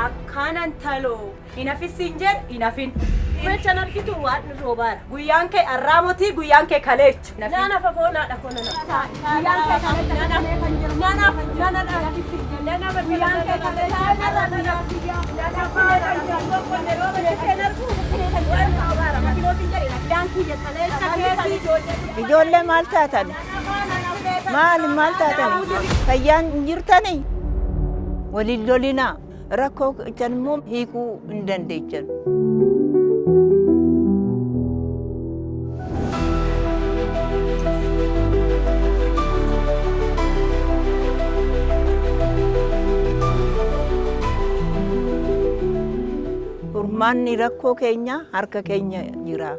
Akkanan taloo inafis injer inafin Meeshaan argitu waan roobaara. guyyaan kee arraamotii guyyaan kee kaleech Nana fagoona dha kono na. Guyyaan kee kaleessa nana guyyaan kee Ijoollee maal taatan? Maal taatan? Fayyaan jirtanii? Waliin lolinaa rakkoo kan immoo hiikuu hin dandeechan. Furmaanni rakkoo keenya harka keenya jira.